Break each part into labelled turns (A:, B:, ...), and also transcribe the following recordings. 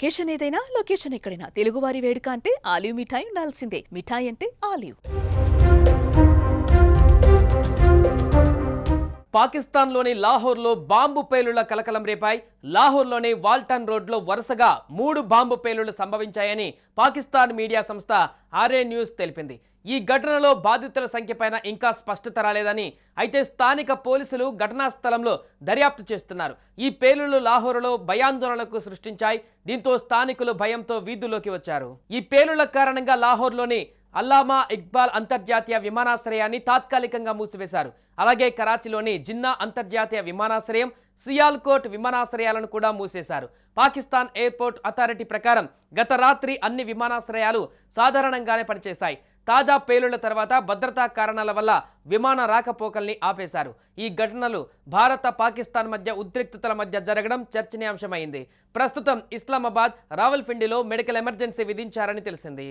A: Occasion ఏదైనా location ఎక్కడైనా తెలుగువారి వేడుక అంటే ఆలివ్ మిఠాయి ఉండాల్సిందే. మిఠాయి అంటే ఆలివ్.
B: పాకిస్తాన్లోని లాహోర్లో బాంబు పేలుళ్ల కలకలం రేపాయి. లాహోర్లోని వాల్టన్ రోడ్లో వరుసగా 3 బాంబు పేలుళ్లు సంభవించాయని పాకిస్తాన్ మీడియా సంస్థ ఆర్ఏ న్యూస్ తెలిపింది. ఈ ఘటనలో బాధితుల సంఖ్యపైన ఇంకా స్పష్టత రాలేదని, అయితే స్థానిక పోలీసులు ఘటనా స్థలంలో దర్యాప్తు చేస్తున్నారు. ఈ పేలుళ్లు లాహోర్లో భయాందోళనలకు సృష్టించాయి. దీంతో స్థానికులు భయంతో వీధుల్లోకి వచ్చారు. ఈ పేలుళ్ల కారణంగా లాహోర్లోని అల్లామా ఇక్బాల్ అంతర్జాతీయ విమానాశ్రయాన్ని తాత్కాలికంగా మూసివేశారు. అలాగే కరాచీలోని జిన్నా అంతర్జాతీయ విమానాశ్రయం, సియాల్కోట్ విమానాశ్రయాలను కూడా మూసేశారు. పాకిస్తాన్ ఎయిర్పోర్ట్ అథారిటీ ప్రకారం గత రాత్రి అన్ని విమానాశ్రయాలు సాధారణంగానే పనిచేశాయి. తాజా పేలుళ్ల తర్వాత భద్రతా కారణాల వల్ల విమాన రాకపోకల్ని ఆపేశారు. ఈ ఘటనలు భారత పాకిస్తాన్ మధ్య ఉద్రిక్తతల మధ్య జరగడం చర్చనీయాంశమైంది. ప్రస్తుతం ఇస్లామాబాద్, రావల్పిండిలో మెడికల్ ఎమర్జెన్సీ విధించారని తెలిసింది.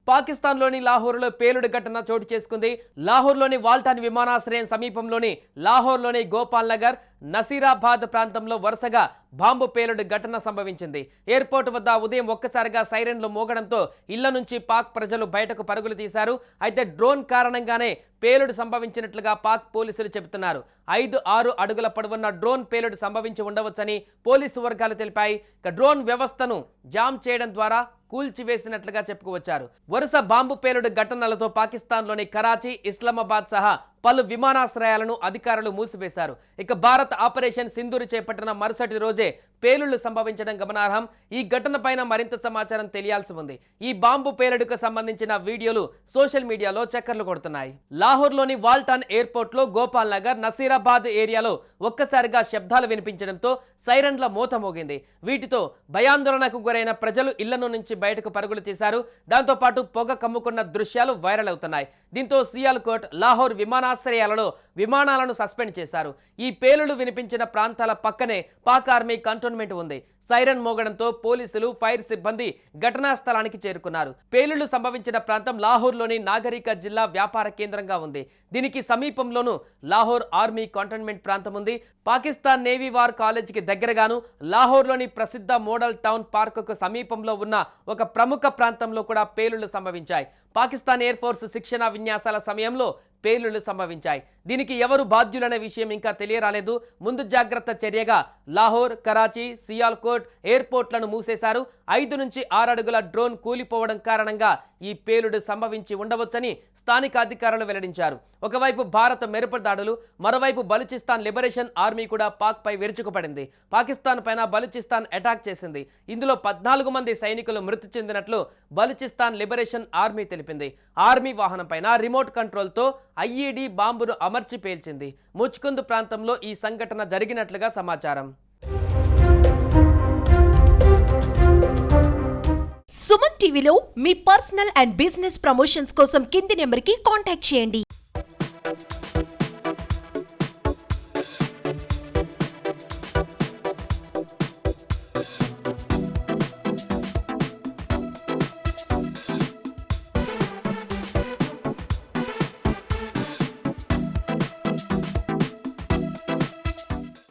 B: పాకిస్తాన్లోని లాహోర్లో పేలుడు ఘటన చోటు చేసుకుంది. లాహోర్లోని వాల్టాన్ విమానాశ్రయం సమీపంలోని లాహోర్లోని గోపాల్ నగర్, నసీరాబాద్ ప్రాంతంలో వరుసగా బాంబు పేలుడు ఘటన సంభవించింది. ఎయిర్పోర్ట్ వద్ద ఉదయం ఒక్కసారిగా సైరన్లు మోగడంతో ఇళ్ల నుంచి పాక్ ప్రజలు బయటకు పరుగులు తీశారు. అయితే డ్రోన్ కారణంగానే పేలుడు సంభవించినట్లుగా పాక్ పోలీసులు చెబుతున్నారు. 5-6 అడుగుల పొడవున్న డ్రోన్ పేలుడు సంభవించి ఉండవచ్చని పోలీసు వర్గాలు తెలిపాయి. డ్రోన్ వ్యవస్థను జామ్ చేయడం ద్వారా కూల్చివేసినట్లుగా చెప్పుకొచ్చారు. వరుస బాంబు పేలుడు ఘటనలతో పాకిస్తాన్లోని కరాచీ, ఇస్లామాబాద్ సహా పలు విమానాశ్రయాలను అధికారులు మూసివేశారు. ఇక భారత్ ఆపరేషన్ సింధూర్ చేపట్టిన మరుసటి రోజే పేలుళ్లు సంభవించడం గమనార్హం. ఈ ఘటనపైన మరింత సమాచారం తెలియాల్సి ఉంది. ఈ బాంబు పేలుడుకు సంబంధించిన వీడియోలు సోషల్ మీడియాలో చక్కర్లు కొడుతున్నాయి. లాహోర్లోని వాల్టాన్ ఎయిర్పోర్ట్లో గోపాల్ నగర్, నసీరాబాద్ ఏరియాలో ఒక్కసారిగా శబ్దాలు వినిపించడంతో సైరన్ల మోత మోగింది. వీటితో భయాందోళనకు గురైన ప్రజలు ఇళ్లను నుంచి బయటకు పరుగులు తీశారు. దాంతోపాటు పొగ కమ్ముకున్న దృశ్యాలు వైరల్ అవుతున్నాయి. దీంతో సియాల్కోట్, లాహోర్ విమానాశ్రయాలలో విమానాలను సస్పెండ్ చేశారు. ఈ పేలుళ్లు వినిపించిన ప్రాంతాల పక్కనే పాక్ ఆర్మీ కంటోన్మెంట్ ఉంది. సైరన్ మోగడంతో పోలీసులు, ఫైర్ సిబ్బంది ఘటనా స్థలానికి చేరుకున్నారు. పేలుళ్లు సంభవించిన ప్రాంతం లాహోర్లోని నాగరిక జిల్లా వ్యాపార కేంద్రంగా ఉంది. దీనికి సమీపంలోనూ లాహోర్ ఆర్మీ కంటోన్మెంట్ ప్రాంతం ఉంది. పాకిస్తాన్ నేవీ వార్ కాలేజీకి దగ్గరగాను లాహోర్లోని ప్రసిద్ధ మోడల్ టౌన్ పార్కుకు సమీపంలో ఉన్న ఒక ప్రముఖ ప్రాంతంలో కూడా పేలుళ్లు సంభవించాయి. పాకిస్తాన్ ఎయిర్ ఫోర్స్ శిక్షణ విన్యాసాల సమయంలో పేలుళ్లు సంభవించాయి. దీనికి ఎవరు బాధ్యులనే విషయం ఇంకా తెలియరాలేదు. ముందు జాగ్రత్త చర్యగా లాహోర్, కరాచీ, సియాల్కోట్ ఎయిర్పోర్ట్లను మూసేశారు. 5-6 అడుగుల డ్రోన్ కూలిపోవడం కారణంగా ఈ పేలుడు సంభవించి ఉండవచ్చని స్థానిక అధికారులు వెల్లడించారు. ఒకవైపు భారత మెరుపు దాడులు, మరోవైపు బలూచిస్తాన్ లిబరేషన్ ఆర్మీ కూడా పాక్ పై విరుచుకుపడింది. పాకిస్తాన్ పైన బలూచిస్తాన్ అటాక్ చేసింది. ఇందులో 14 మంది సైనికులు మృతి చెందినట్లు బలూచిస్తాన్ లిబరేషన్ ఆర్మీ తెలిపింది. ఆర్మీ వాహనం పైన రిమోట్ కంట్రోల్తో ఐఈడీ బాంబును అమర్చి పేల్చింది. ముచ్కుంద్ ప్రాంతంలో ఈ సంఘటన జరిగినట్లుగా సమాచారం.
C: సుమన్ టీవీలో మీ పర్సనల్ అండ్ బిజినెస్ ప్రమోషన్స్ కోసం కింది నెంబర్కి కాంటాక్ట్ చేయండి.